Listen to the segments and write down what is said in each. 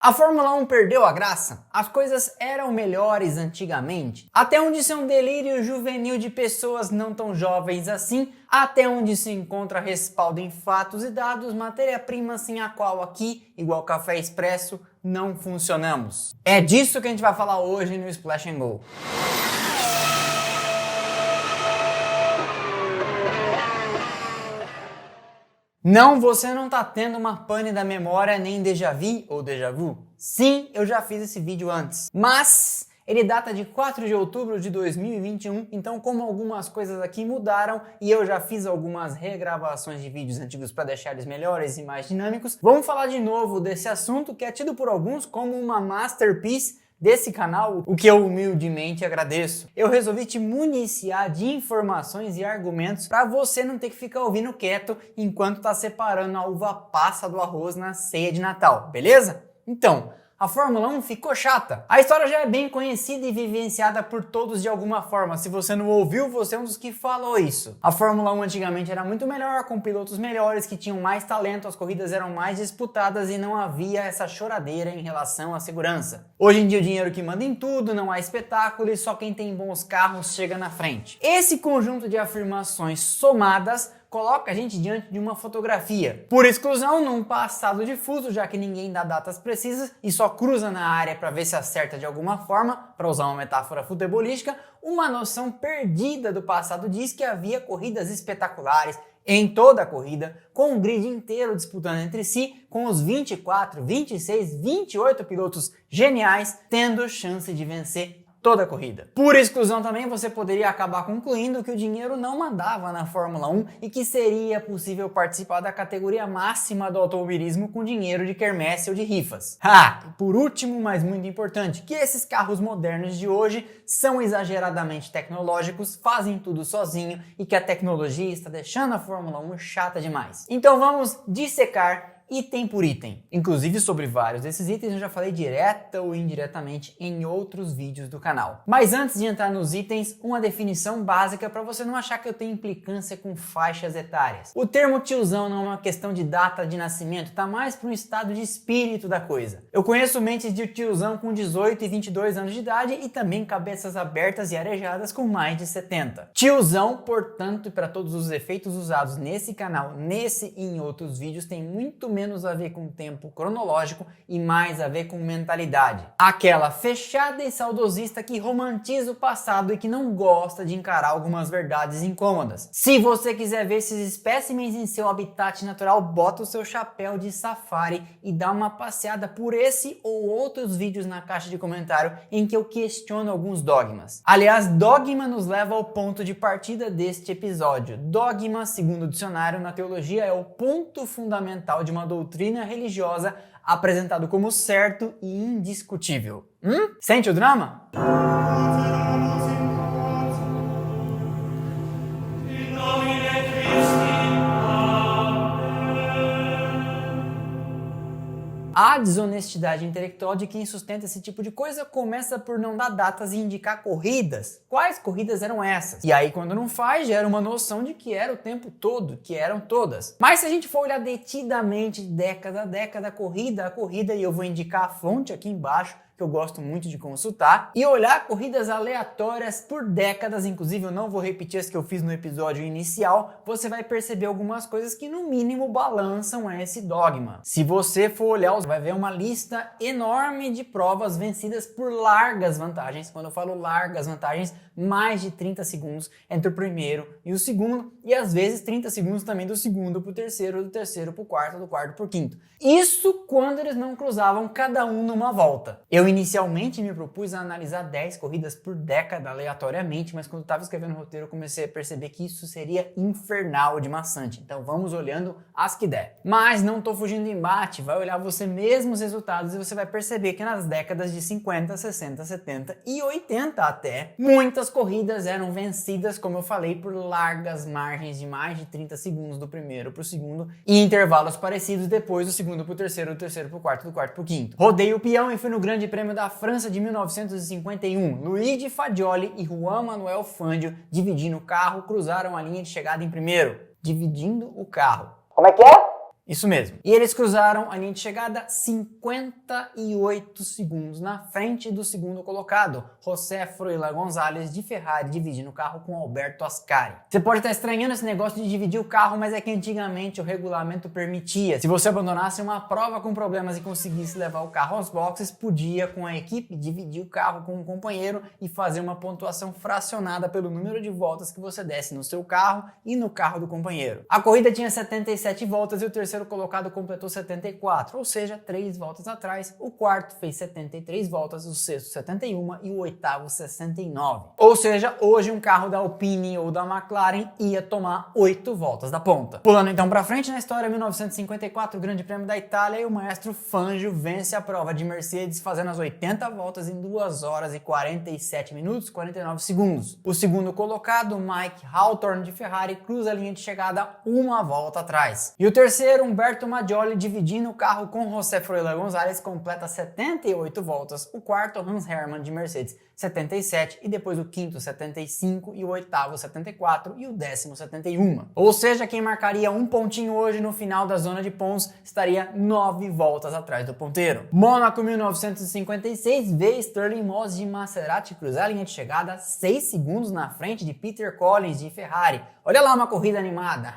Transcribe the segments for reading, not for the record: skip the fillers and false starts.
A Fórmula 1 perdeu a graça? As coisas eram melhores antigamente? Até onde isso é um delírio juvenil de pessoas não tão jovens assim? Até onde se encontra respaldo em fatos e dados, matéria-prima sem a qual aqui, igual café expresso, não funcionamos? É disso que a gente vai falar hoje no Splash and Go. Não, você não tá tendo uma pane da memória nem déjà vu ou déjà vu? Sim, eu já fiz esse vídeo antes, mas ele data de 4 de outubro de 2021, então como algumas coisas aqui mudaram e eu já fiz algumas regravações de vídeos antigos para deixar eles melhores e mais dinâmicos, vamos falar de novo desse assunto que é tido por alguns como uma masterpiece desse canal, o que eu humildemente agradeço. Eu resolvi te municiar de informações e argumentos para você não ter que ficar ouvindo quieto enquanto tá separando a uva passa do arroz na ceia de Natal, beleza? Então, a Fórmula 1 ficou chata. A história já é bem conhecida e vivenciada por todos de alguma forma. Se você não ouviu, você é um dos que falou isso. A Fórmula 1 antigamente era muito melhor, com pilotos melhores, que tinham mais talento, as corridas eram mais disputadas e não havia essa choradeira em relação à segurança. Hoje em dia o dinheiro que manda em tudo, não há espetáculo e só quem tem bons carros chega na frente. Esse conjunto de afirmações somadas coloca a gente diante de uma fotografia. Por exclusão, num passado difuso, já que ninguém dá datas precisas e só cruza na área para ver se acerta de alguma forma, para usar uma metáfora futebolística, uma noção perdida do passado diz que havia corridas espetaculares em toda a corrida, com o grid inteiro disputando entre si, com os 24, 26, 28 pilotos geniais tendo chance de vencer toda a corrida. Por exclusão também você poderia acabar concluindo que o dinheiro não mandava na Fórmula 1 e que seria possível participar da categoria máxima do automobilismo com dinheiro de quermesse ou de rifas. E por último, mas muito importante, que esses carros modernos de hoje são exageradamente tecnológicos, fazem tudo sozinho e que a tecnologia está deixando a Fórmula 1 chata demais. Então vamos dissecar item por item. Inclusive sobre vários desses itens eu já falei direta ou indiretamente em outros vídeos do canal. Mas antes de entrar nos itens, uma definição básica para você não achar que eu tenho implicância com faixas etárias. O termo tiozão não é uma questão de data de nascimento, tá mais para um estado de espírito da coisa. Eu conheço mentes de tiozão com 18 e 22 anos de idade e também cabeças abertas e arejadas com mais de 70. Tiozão, portanto, e para todos os efeitos usados nesse canal, nesse e em outros vídeos, tem muito menos a ver com tempo cronológico e mais a ver com mentalidade. Aquela fechada e saudosista que romantiza o passado e que não gosta de encarar algumas verdades incômodas. Se você quiser ver esses espécimens em seu habitat natural, bota o seu chapéu de safari e dá uma passeada por esse ou outros vídeos na caixa de comentário em que eu questiono alguns dogmas. Aliás, dogma nos leva ao ponto de partida deste episódio. Dogma, segundo o dicionário na teologia, é o ponto fundamental de uma doutrina religiosa apresentado como certo e indiscutível. Sente o drama? A desonestidade intelectual de quem sustenta esse tipo de coisa começa por não dar datas e indicar corridas. Quais corridas eram essas? E aí quando não faz, gera uma noção de que era o tempo todo, que eram todas. Mas se a gente for olhar detidamente, década a década, corrida a corrida, e eu vou indicar a fonte aqui embaixo, que eu gosto muito de consultar, e olhar corridas aleatórias por décadas, inclusive eu não vou repetir as que eu fiz no episódio inicial, você vai perceber algumas coisas que no mínimo balançam esse dogma. Se você for olhar, você vai ver uma lista enorme de provas vencidas por largas vantagens. Quando eu falo largas vantagens, mais de 30 segundos entre o primeiro e o segundo, e às vezes 30 segundos também do segundo pro terceiro, do terceiro pro quarto, do quarto pro quinto. Isso quando eles não cruzavam cada um numa volta. Eu inicialmente me propus a analisar 10 corridas por década aleatoriamente, mas quando eu estava escrevendo o roteiro eu comecei a perceber que isso seria infernal de maçante. Então vamos olhando as que der. Mas não tô fugindo do embate, vai olhar você mesmo os resultados e você vai perceber que nas décadas de 50, 60, 70 e 80 até, muitas corridas eram vencidas, como eu falei, por largas margens de mais de 30 segundos do primeiro pro segundo e intervalos parecidos depois do segundo pro terceiro, do terceiro pro quarto, do quarto pro quinto. Rodei o peão e fui no Grande Prêmio da França de 1951. Luigi Fagioli e Juan Manuel Fangio, dividindo o carro, cruzaram a linha de chegada em primeiro. Dividindo o carro. Como é que é? Isso mesmo. E eles cruzaram a linha de chegada 58 segundos na frente do segundo colocado, José Froilán González de Ferrari, dividindo o carro com Alberto Ascari. Você pode estar estranhando esse negócio de dividir o carro, mas é que antigamente o regulamento permitia. Se você abandonasse uma prova com problemas e conseguisse levar o carro aos boxes, podia, com a equipe, dividir o carro com um companheiro e fazer uma pontuação fracionada pelo número de voltas que você desse no seu carro e no carro do companheiro. A corrida tinha 77 voltas e o terceiro colocado completou 74, ou seja, 3 voltas atrás. O quarto fez 73 voltas, o sexto 71 e o oitavo 69. Ou seja, hoje um carro da Alpine ou da McLaren ia tomar 8 voltas da ponta. Pulando então pra frente na história, 1954, o Grande Prêmio da Itália, e o maestro Fangio vence a prova de Mercedes fazendo as 80 voltas em 2 horas e 47 minutos e 49 segundos. O segundo colocado, Mike Hawthorne de Ferrari, cruza a linha de chegada uma volta atrás. E o terceiro, Umberto Maggioli, dividindo o carro com José Froilán González, completa 78 voltas. O quarto, Hans Hermann de Mercedes, 77, e depois o quinto 75 e o oitavo 74 e o décimo 71. Ou seja, quem marcaria um pontinho hoje no final da zona de pontos estaria 9 voltas atrás do ponteiro. Mônaco 1956 vê Stirling Moss de Maserati cruzar a linha de chegada 6 segundos na frente de Peter Collins de Ferrari. Olha lá uma corrida animada.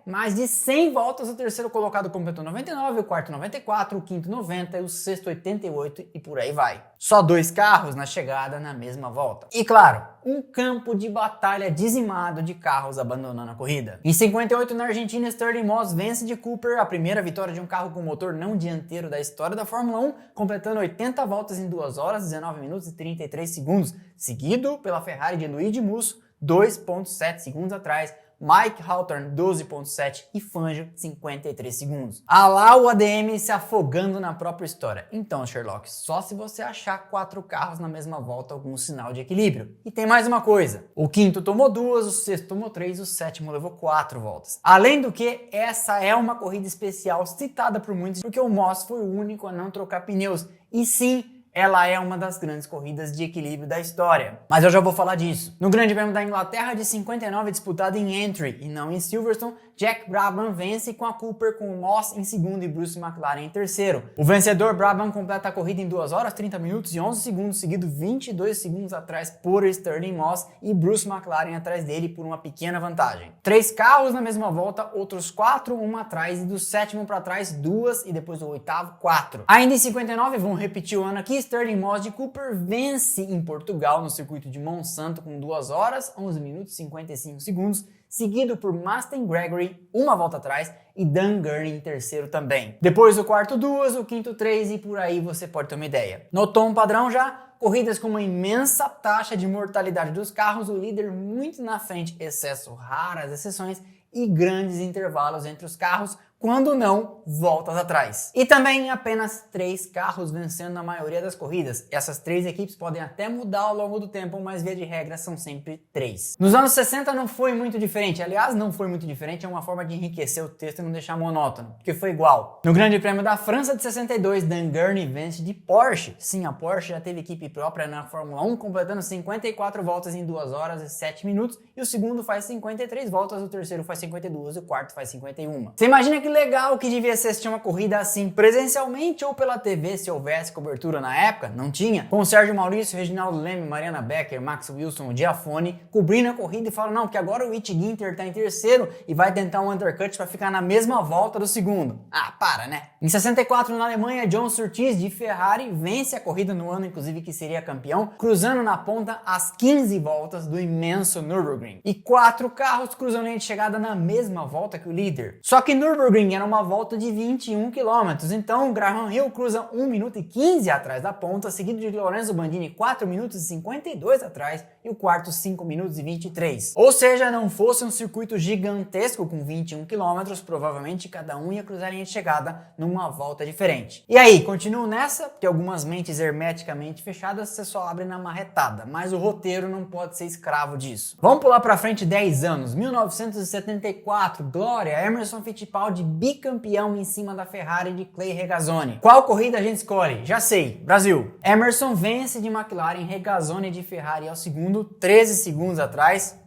Mais de 100 voltas, o terceiro colocado completou 99, o quarto 94, o quinto 90 e o sexto 88 e por aí vai. Só 2 carros na chegada na mesma volta. E claro, um campo de batalha dizimado de carros abandonando a corrida. Em 58, na Argentina, Stirling Moss vence de Cooper, a primeira vitória de um carro com motor não dianteiro da história da Fórmula 1, completando 80 voltas em 2 horas, 19 minutos e 33 segundos, seguido pela Ferrari de Luigi Musso, 2,7 segundos atrás, Mike Hawthorne 12,7 e Fangio 53 segundos. Lá o ADM se afogando na própria história. Então, Sherlock, só se você achar 4 carros na mesma volta algum sinal de equilíbrio. E tem mais uma coisa. O quinto tomou 2, o sexto tomou 3, o sétimo levou 4 voltas. Além do que, essa é uma corrida especial citada por muitos porque o Moss foi o único a não trocar pneus. E sim, ela é uma das grandes corridas de equilíbrio da história. Mas eu já vou falar disso. No Grande Prêmio da Inglaterra de 59, disputado em Entry e não em Silverstone, Jack Brabham vence com a Cooper, com o Moss em segundo e Bruce McLaren em terceiro. O vencedor Brabham completa a corrida em 2 horas, 30 minutos e 11 segundos, seguido 22 segundos atrás por Stirling Moss e Bruce McLaren atrás dele por uma pequena vantagem. 3 carros na mesma volta, outros 4, um atrás, e do sétimo para trás 2 e depois do oitavo 4. Ainda em 59, vamos repetir o ano aqui, Stirling Moss de Cooper vence em Portugal no circuito de Monsanto com 2 horas, 11 minutos e 55 segundos, seguido por Mustang Gregory, uma volta atrás, e Dan Gurney em terceiro também. Depois o quarto 2, o quinto 3 e por aí você pode ter uma ideia. Notou um padrão já? Corridas com uma imensa taxa de mortalidade dos carros, o líder muito na frente, excesso raras exceções e grandes intervalos entre os carros, quando não, voltas atrás. E também apenas 3 carros vencendo na maioria das corridas. Essas 3 equipes podem até mudar ao longo do tempo, mas via de regra são sempre 3. Nos anos 60 não foi muito diferente. Aliás, não foi muito diferente, é uma forma de enriquecer o texto e não deixar monótono, porque foi igual. No Grande Prêmio da França de 62, Dan Gurney vence de Porsche. Sim, a Porsche já teve equipe própria na Fórmula 1, completando 54 voltas em 2 horas e 7 minutos, e o segundo faz 53 voltas, o terceiro faz 52 e o quarto faz 51. Você imagina que legal que devia ser assistir uma corrida assim presencialmente ou pela TV se houvesse cobertura na época? Não tinha. Com o Sérgio Maurício, Reginaldo Leme, Mariana Becker, Max Wilson, o Giafone cobrindo a corrida e falam não, que agora o Rich Ginter tá em terceiro e vai tentar um undercut para ficar na mesma volta do segundo. Para, né? Em 64, na Alemanha, John Surtees de Ferrari vence a corrida no ano, inclusive, que seria campeão, cruzando na ponta as 15 voltas do imenso Nürburgring. E 4 carros cruzam a linha de chegada na mesma volta que o líder. Só que Nürburgring era uma volta de 21 km, então Graham Hill cruza 1 minuto e 15 atrás da ponta, seguido de Lorenzo Bandini 4 minutos e 52 atrás e o quarto 5 minutos e 23. Ou seja, não fosse um circuito gigantesco com 21 km, provavelmente cada um ia cruzar a linha de chegada numa volta diferente. E aí, continuo nessa, porque algumas mentes hermeticamente fechadas você só abre na marretada, mas o roteiro não pode ser escravo disso. Vamos pular pra frente 10 anos, 1974, glória, Emerson Fittipaldi bicampeão em cima da Ferrari de Clay Regazzoni. Qual corrida a gente escolhe? Já sei, Brasil. Emerson vence de McLaren, Regazzoni de Ferrari ao segundo, 13 segundos atrás.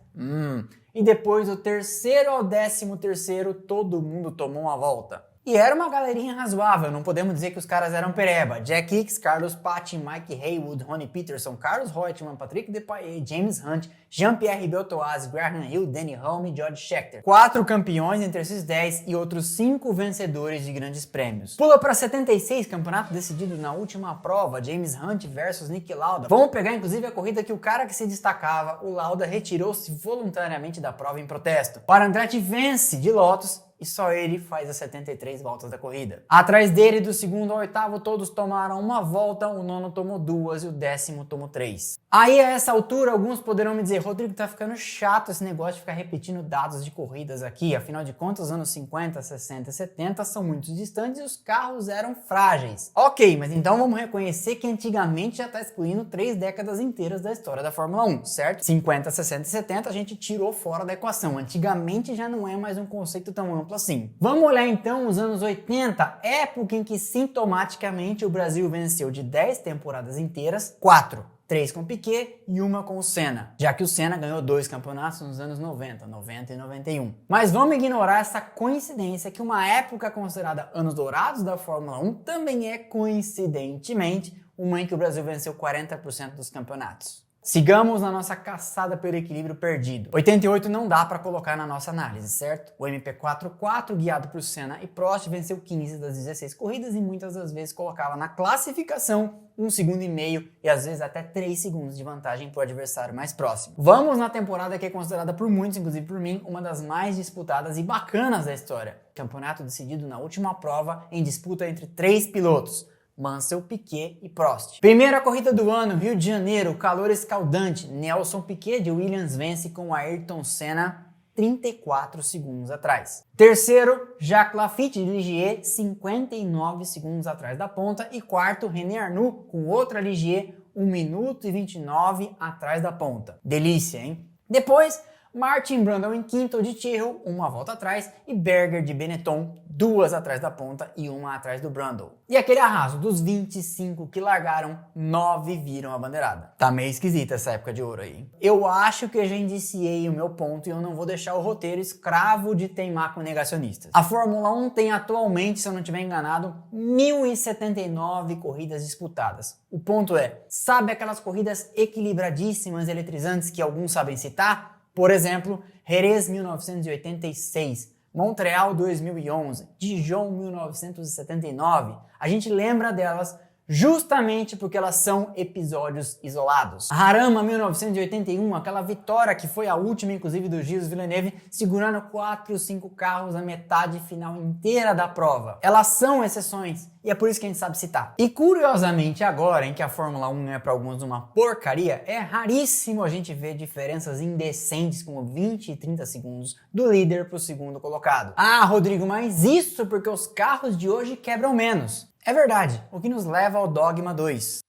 e depois do terceiro ao 13º todo mundo tomou uma volta. E era uma galerinha razoável, não podemos dizer que os caras eram pereba. Jack Hicks, Carlos Paty, Mike Haywood, Ronnie Peterson, Carlos Reutemann, Patrick Depailler, James Hunt, Jean-Pierre Beltoise, Graham Hill, Danny Hulme e George Scheckter. 4 campeões entre esses 10 e outros 5 vencedores de grandes prêmios. Pula para 76, campeonato decidido na última prova, James Hunt versus Niki Lauda. Vamos pegar inclusive a corrida que o cara que se destacava, o Lauda, retirou-se voluntariamente da prova em protesto. Para Andretti vence de Lotus e só ele faz as 73 voltas da corrida. Atrás dele, do segundo ao oitavo, todos tomaram uma volta, o nono tomou 2 e o 10º tomou 3. Aí, a essa altura, alguns poderão me dizer: Rodrigo, tá ficando chato esse negócio de ficar repetindo dados de corridas aqui, afinal de contas, os anos 50, 60 e 70 são muito distantes e os carros eram frágeis. Ok, mas então vamos reconhecer que antigamente já tá excluindo 3 décadas inteiras da história da Fórmula 1, certo? 50, 60 e 70 a gente tirou fora da equação, antigamente já não é mais um conceito tão amplo assim. Vamos olhar então os anos 80, época em que sintomaticamente o Brasil venceu de 10 temporadas inteiras, 4. 3 com Piquet e 1 com o Senna, já que o Senna ganhou 2 campeonatos nos anos 90 e 91. Mas vamos ignorar essa coincidência que uma época considerada anos dourados da Fórmula 1 também é, coincidentemente, uma em que o Brasil venceu 40% dos campeonatos. Sigamos na nossa caçada pelo equilíbrio perdido. 88 não dá para colocar na nossa análise, certo? O MP4-4, guiado por Senna e Prost, venceu 15 das 16 corridas e muitas das vezes colocava na classificação 1,5 segundo e às vezes até 3 segundos de vantagem para o adversário mais próximo. Vamos na temporada que é considerada por muitos, inclusive por mim, uma das mais disputadas e bacanas da história. Campeonato decidido na última prova em disputa entre 3 pilotos: Mansell, Piquet e Prost. Primeira corrida do ano, Rio de Janeiro, calor escaldante. Nelson Piquet de Williams vence com Ayrton Senna 34 segundos atrás. Terceiro, Jacques Laffite de Ligier, 59 segundos atrás da ponta. E quarto, René Arnoux com outra Ligier, 1 minuto e 29 atrás da ponta. Delícia, hein? Depois, Martin Brundle em quinto de Tyrrell, 1 volta atrás, e Berger de Benetton, 2 atrás da ponta e 1 atrás do Brundle. E aquele arraso, dos 25 que largaram, 9 viram a bandeirada. Tá meio esquisita essa época de ouro aí. Eu acho que eu já indiciei o meu ponto e eu não vou deixar o roteiro escravo de teimar com negacionistas. A Fórmula 1 tem atualmente, se eu não estiver enganado, 1.079 corridas disputadas. O ponto é, sabe aquelas corridas equilibradíssimas, eletrizantes que alguns sabem citar? Por exemplo, Jerez 1986, Montreal 2011, Dijon 1979. A gente lembra delas justamente porque elas são episódios isolados. Jarama 1981, aquela vitória que foi a última inclusive do Gilles Villeneuve, segurando 4 ou 5 carros a metade final inteira da prova. Elas são exceções e é por isso que a gente sabe citar. E curiosamente agora, em que a Fórmula 1 é para alguns uma porcaria, é raríssimo a gente ver diferenças indecentes como 20 e 30 segundos do líder para o segundo colocado. Ah, Rodrigo, mas isso porque os carros de hoje quebram menos. É verdade, o que nos leva ao dogma 2.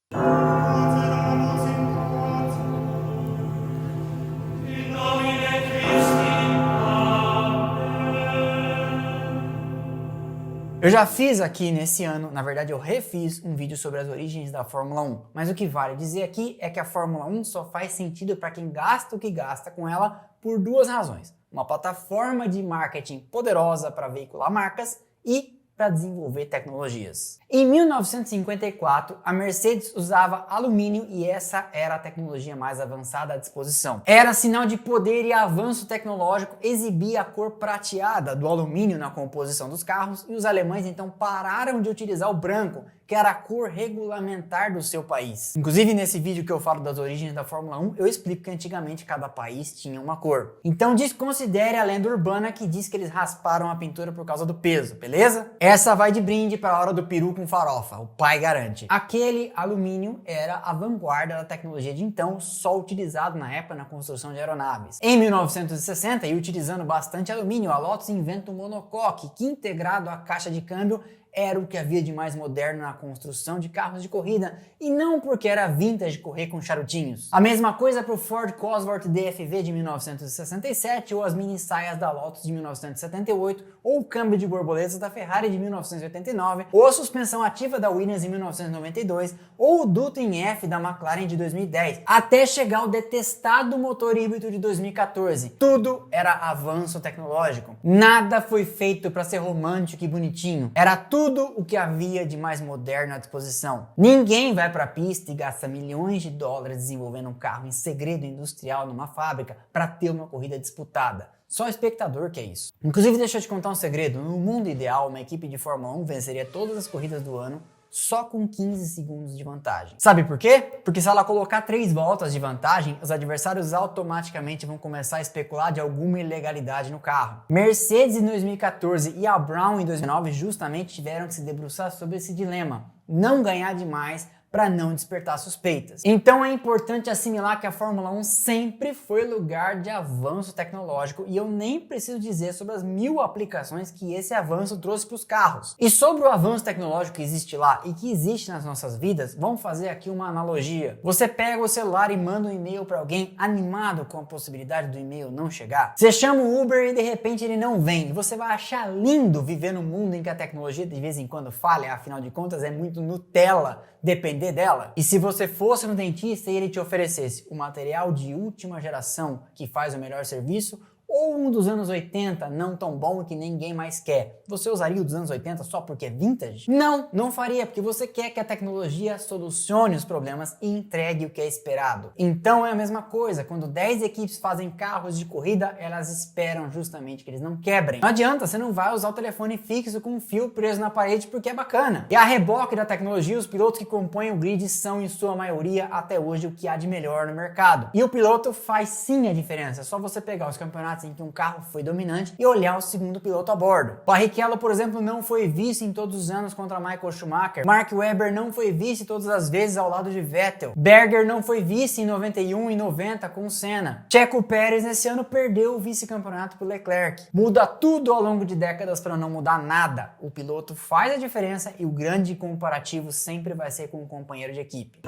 Eu já fiz aqui nesse ano, na verdade eu refiz um vídeo sobre as origens da Fórmula 1, mas o que vale dizer aqui é que a Fórmula 1 só faz sentido para quem gasta o que gasta com ela por 2 razões. Uma plataforma de marketing poderosa para veicular marcas e para desenvolver tecnologias. Em 1954, a Mercedes usava alumínio e essa era a tecnologia mais avançada à disposição. Era sinal de poder e avanço tecnológico exibir a cor prateada do alumínio na composição dos carros e os alemães então pararam de utilizar o branco, que era a cor regulamentar do seu país. Inclusive nesse vídeo que eu falo das origens da Fórmula 1, eu explico que antigamente cada país tinha uma cor. Então desconsidere a lenda urbana que diz que eles rasparam a pintura por causa do peso, beleza? Essa vai de brinde para a hora do peru com farofa, o pai garante. Aquele alumínio era a vanguarda da tecnologia de então, só utilizado na época na construção de aeronaves. Em 1960, e utilizando bastante alumínio, a Lotus inventa o monocoque, que integrado à caixa de câmbio era o que havia de mais moderno na construção de carros de corrida e não porque era vintage correr com charutinhos. A mesma coisa para o Ford Cosworth DFV de 1967 ou as mini saias da Lotus de 1978 ou o câmbio de borboletas da Ferrari de 1989 ou a suspensão ativa da Williams em 1992 ou o duto em F da McLaren de 2010, até chegar ao detestado motor híbrido de 2014. Tudo era avanço tecnológico. Nada foi feito para ser romântico e bonitinho. Era tudo o que havia de mais moderno à disposição. Ninguém vai para a pista e gasta milhões de dólares desenvolvendo um carro em segredo industrial numa fábrica para ter uma corrida disputada. Só o espectador que é isso. Inclusive, deixa eu te contar um segredo. No mundo ideal, uma equipe de Fórmula 1 venceria todas as corridas do ano só com 15 segundos de vantagem. Sabe por quê? Porque se ela colocar 3 voltas de vantagem, os adversários automaticamente vão começar a especular de alguma ilegalidade no carro. Mercedes em 2014 e a Brown em 2009 justamente tiveram que se debruçar sobre esse dilema. Não ganhar demais para não despertar suspeitas. Então é importante assimilar que a Fórmula 1 sempre foi lugar de avanço tecnológico e eu nem preciso dizer sobre as 1000 aplicações que esse avanço trouxe para os carros. E sobre o avanço tecnológico que existe lá e que existe nas nossas vidas, vamos fazer aqui uma analogia. Você pega o celular e manda um e-mail para alguém animado com a possibilidade do e-mail não chegar. Você chama o Uber e de repente ele não vem. E você vai achar lindo viver num mundo em que a tecnologia de vez em quando falha, afinal de contas é muito Nutella depender dela. E se você fosse no dentista e ele te oferecesse o material de última geração que faz o melhor serviço, ou um dos anos 80 não tão bom que ninguém mais quer, você usaria o dos anos 80 só porque é vintage? Não, não faria, porque você quer que a tecnologia solucione os problemas e entregue o que é esperado. Então é a mesma coisa, quando 10 equipes fazem carros de corrida, elas esperam justamente que eles não quebrem. Não adianta, você não vai usar o telefone fixo com um fio preso na parede porque é bacana. E a reboque da tecnologia, os pilotos que compõem o grid são em sua maioria até hoje o que há de melhor no mercado. E o piloto faz sim a diferença, é só você pegar os campeonatos em que um carro foi dominante e olhar o segundo piloto a bordo. Barrichello, por exemplo, não foi vice em todos os anos contra Michael Schumacher. Mark Webber não foi vice todas as vezes ao lado de Vettel. Berger não foi vice em 91 e 90 com Senna. Checo Pérez nesse ano perdeu o vice-campeonato para Leclerc. Muda tudo ao longo de décadas para não mudar nada. O piloto faz a diferença e o grande comparativo sempre vai ser com o companheiro de equipe.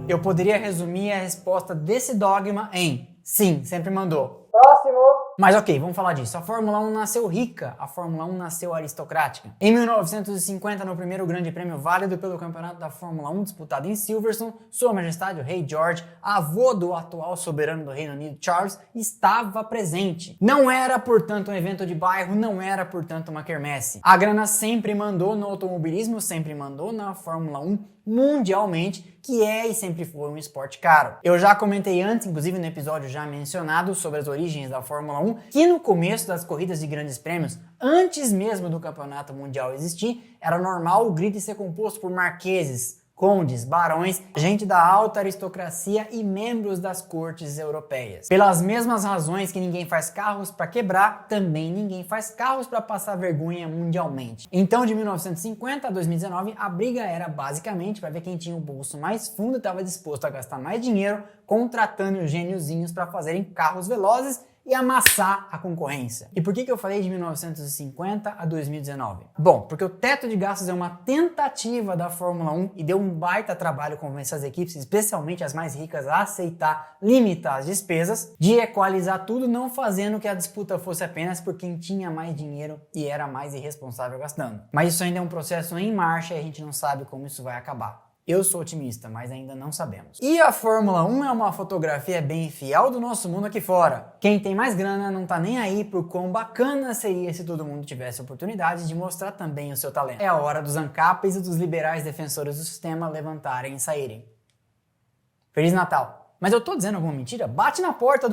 Eu poderia resumir a resposta desse dogma em sim, sempre mandou. Próximo! Mas ok, vamos falar disso. A Fórmula 1 nasceu rica, a Fórmula 1 nasceu aristocrática. Em 1950, no primeiro grande prêmio válido pelo campeonato da Fórmula 1 disputado em Silverstone, Sua Majestade o Rei George, avô do atual soberano do Reino Unido Charles, estava presente. Não era, portanto, um evento de bairro, não era, portanto, uma quermesse. A grana sempre mandou no automobilismo, sempre mandou na Fórmula 1, mundialmente, que é e sempre foi um esporte caro. Eu já comentei antes, inclusive no episódio já mencionado, sobre as origens da Fórmula 1, que no começo das corridas de grandes prêmios, antes mesmo do campeonato mundial existir, era normal o grid ser composto por marqueses, condes, barões, gente da alta aristocracia e membros das cortes europeias. Pelas mesmas razões que ninguém faz carros para quebrar, também ninguém faz carros para passar vergonha mundialmente. Então, de 1950 a 2019, a briga era basicamente para ver quem tinha o bolso mais fundo e estava disposto a gastar mais dinheiro contratando gêniozinhos para fazerem carros velozes e amassar a concorrência. E por que eu falei de 1950 a 2019? Bom, porque o teto de gastos é uma tentativa da Fórmula 1 e deu um baita trabalho convencer as equipes, especialmente as mais ricas, a aceitar limitar as despesas, de equalizar tudo, não fazendo que a disputa fosse apenas por quem tinha mais dinheiro e era mais irresponsável gastando. Mas isso ainda é um processo em marcha e a gente não sabe como isso vai acabar. Eu sou otimista, mas ainda não sabemos. E a Fórmula 1 é uma fotografia bem fiel do nosso mundo aqui fora. Quem tem mais grana não tá nem aí pro quão bacana seria se todo mundo tivesse a oportunidade de mostrar também o seu talento. É a hora dos ANCAPs e dos liberais defensores do sistema levantarem e saírem. Feliz Natal! Mas eu tô dizendo alguma mentira? Bate na porta do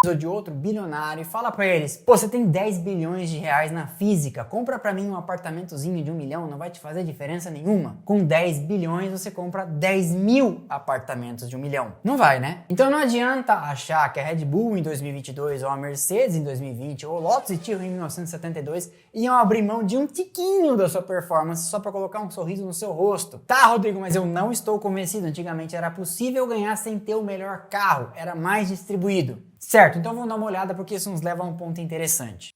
ou de outro bilionário e fala pra eles: pô, você tem 10 bilhões de reais na física, compra pra mim um apartamentozinho de 1 milhão, não vai te fazer diferença nenhuma. Com 10 bilhões você compra 10 mil apartamentos de 1 milhão. Não vai, né? Então não adianta achar que a Red Bull em 2022, ou a Mercedes em 2020, ou Lotus e Tyrrell em 1972 iam abrir mão de um tiquinho da sua performance só pra colocar um sorriso no seu rosto. Tá, Rodrigo, mas eu não estou convencido. Antigamente era possível ganhar sem ter o melhor carro, era mais distribuído. Certo, então vamos dar uma olhada porque isso nos leva a um ponto interessante.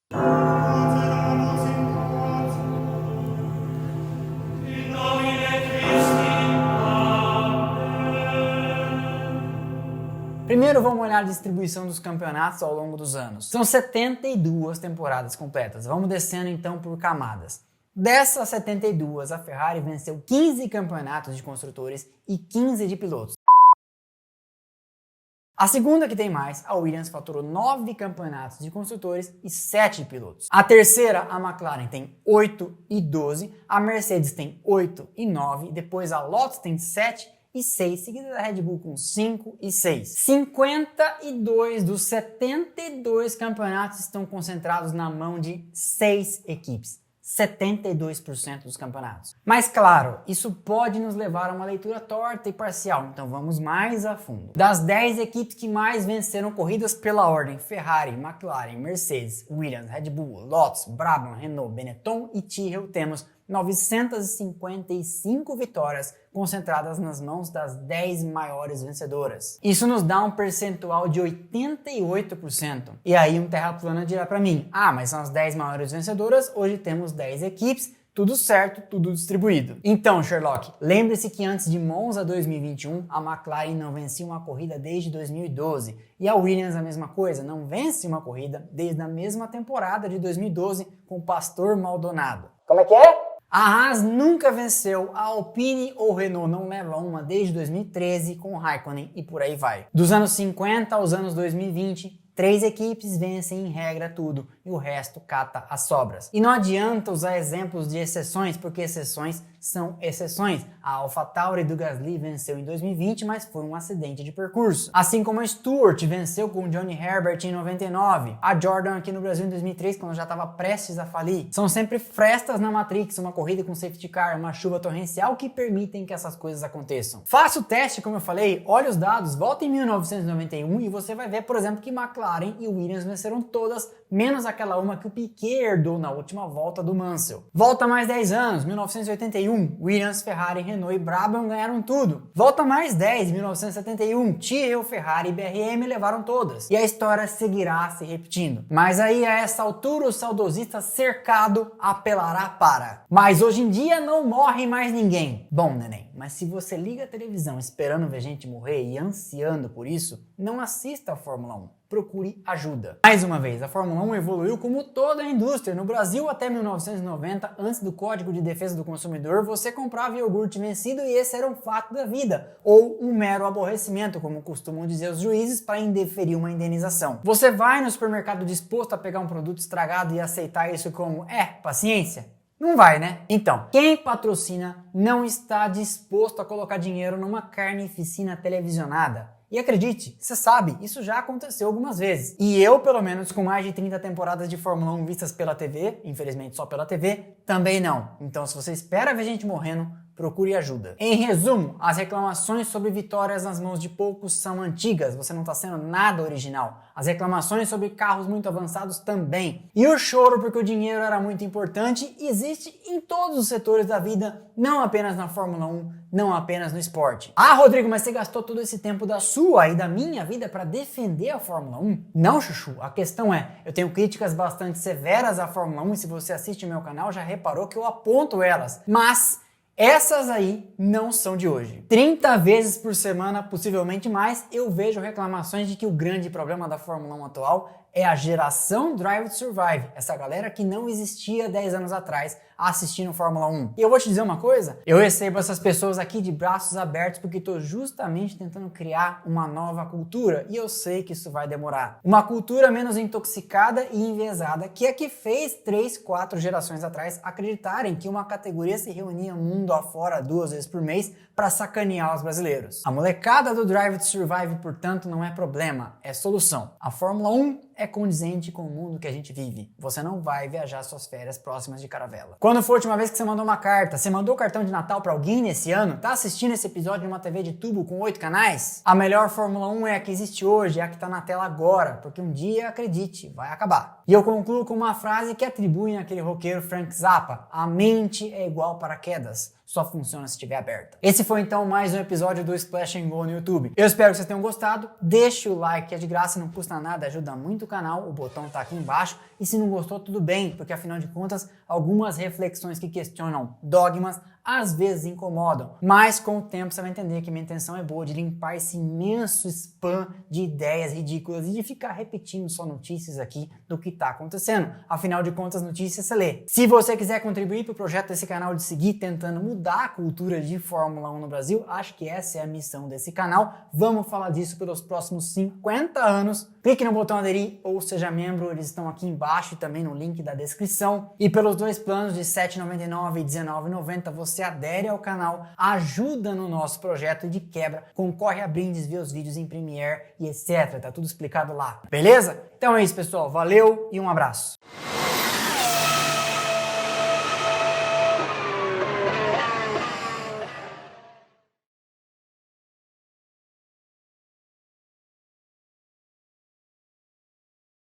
Primeiro vamos olhar a distribuição dos campeonatos ao longo dos anos. São 72 temporadas completas. Vamos descendo então por camadas. Dessas 72, a Ferrari venceu 15 campeonatos de construtores e 15 de pilotos. A segunda que tem mais, a Williams faturou 9 campeonatos de construtores e 7 pilotos. A terceira, a McLaren, tem 8 e 12, a Mercedes tem 8 e 9, depois a Lotus tem 7 e 6, seguida da Red Bull com 5 e 6. 52 dos 72 campeonatos estão concentrados na mão de 6 equipes. 72% dos campeonatos. Mas claro, isso pode nos levar a uma leitura torta e parcial, então vamos mais a fundo. Das 10 equipes que mais venceram corridas pela ordem, Ferrari, McLaren, Mercedes, Williams, Red Bull, Lotus, Brabham, Renault, Benetton e Tyrrell, temos 955 vitórias concentradas nas mãos das 10 maiores vencedoras. Isso nos dá um percentual de 88%. E aí um terraplano dirá para mim: ah, mas são as 10 maiores vencedoras, hoje temos 10 equipes, tudo certo, tudo distribuído. Então, Sherlock, lembre-se que antes de Monza 2021, a McLaren não vencia uma corrida desde 2012. E a Williams a mesma coisa, não vence uma corrida desde a mesma temporada de 2012 com o Pastor Maldonado. Como é que é? A Haas nunca venceu, a Alpine ou Renault não leva uma desde 2013 com o Raikkonen e por aí vai. Dos anos 50 aos anos 2020, 3 equipes vencem em regra tudo e o resto cata as sobras. E não adianta usar exemplos de exceções, porque exceções são exceções. A AlphaTauri do Gasly venceu em 2020, mas foi um acidente de percurso. Assim como a Stewart venceu com o Johnny Herbert em 99. A Jordan aqui no Brasil em 2003, quando já estava prestes a falir. São sempre frestas na Matrix, uma corrida com safety car, uma chuva torrencial que permitem que essas coisas aconteçam. Faça o teste, como eu falei, olhe os dados, volta em 1991 e você vai ver, por exemplo, que McLaren e Williams venceram todas, menos aquela uma que o Piquet herdou na última volta do Mansell. Volta mais 10 anos, 1981, Williams, Ferrari, Renault e Brabham ganharam tudo. Volta mais 10, 1971, Tyrrell, Ferrari e BRM levaram todas. E a história seguirá se repetindo. Mas aí a essa altura o saudosista cercado apelará para: mas hoje em dia não morre mais ninguém. Bom, neném, mas se você liga a televisão esperando ver gente morrer e ansiando por isso, não assista a Fórmula 1. Procure ajuda. Mais uma vez, a Fórmula 1 evoluiu como toda a indústria. No Brasil, até 1990, antes do Código de Defesa do Consumidor, você comprava iogurte vencido e esse era um fato da vida, ou um mero aborrecimento, como costumam dizer os juízes, para indeferir uma indenização. Você vai no supermercado disposto a pegar um produto estragado e aceitar isso como, paciência? Não vai, né? Então, quem patrocina não está disposto a colocar dinheiro numa carnificina televisionada. E acredite, você sabe, isso já aconteceu algumas vezes. E eu, pelo menos com mais de 30 temporadas de Fórmula 1 vistas pela TV, infelizmente só pela TV, também não. Então se você espera ver gente morrendo, procure ajuda. Em resumo, as reclamações sobre vitórias nas mãos de poucos são antigas, você não está sendo nada original. As reclamações sobre carros muito avançados também. E o choro porque o dinheiro era muito importante existe em todos os setores da vida, não apenas na Fórmula 1, não apenas no esporte. Ah, Rodrigo, mas você gastou todo esse tempo da sua e da minha vida para defender a Fórmula 1? Não, chuchu, a questão é, eu tenho críticas bastante severas à Fórmula 1 e se você assiste meu canal já reparou que eu aponto elas, mas essas aí não são de hoje. 30 vezes por semana, possivelmente mais, eu vejo reclamações de que o grande problema da Fórmula 1 atual é a geração Drive to Survive, essa galera que não existia 10 anos atrás, assistindo Fórmula 1. E eu vou te dizer uma coisa, eu recebo essas pessoas aqui de braços abertos porque estou justamente tentando criar uma nova cultura e eu sei que isso vai demorar. Uma cultura menos intoxicada e enviesada, que é que fez 3, 4 gerações atrás acreditarem que uma categoria se reunia mundo afora 2 vezes por mês para sacanear os brasileiros. A molecada do Drive to Survive, portanto, não é problema, é solução. A Fórmula 1 é condizente com o mundo que a gente vive. Você não vai viajar suas férias próximas de caravela. Quando foi a última vez que você mandou uma carta? Você mandou cartão de Natal para alguém nesse ano? Tá assistindo esse episódio numa TV de tubo com 8 canais? A melhor Fórmula 1 é a que existe hoje, é a que tá na tela agora, porque um dia, acredite, vai acabar. E eu concluo com uma frase que atribuem àquele roqueiro Frank Zappa: a mente é igual paraquedas, só funciona se estiver aberta. Esse foi então mais um episódio do Splash and Go no YouTube. Eu espero que vocês tenham gostado. Deixe o like, que é de graça, não custa nada, ajuda muito o canal. O botão tá aqui embaixo. E se não gostou, tudo bem, porque afinal de contas, algumas reflexões que questionam dogmas às vezes incomodam. Mas com o tempo você vai entender que minha intenção é boa, de limpar esse imenso spam de ideias ridículas e de ficar repetindo só notícias aqui do que tá acontecendo. Afinal de contas, notícias você lê. Se você quiser contribuir pro projeto desse canal, de seguir tentando mudar a cultura de Fórmula 1 no Brasil, acho que essa é a missão desse canal. Vamos falar disso pelos próximos 50 anos. Clique no botão aderir ou seja membro, eles estão aqui embaixo e também no link da descrição. E pelos dois planos de R$ 7,99 e R$ 19,90 você adere ao canal, ajuda no nosso projeto e de quebra concorre a brindes, vê os vídeos em Premiere e etc. Tá tudo explicado lá. Beleza? Então é isso, pessoal. Valeu e um abraço.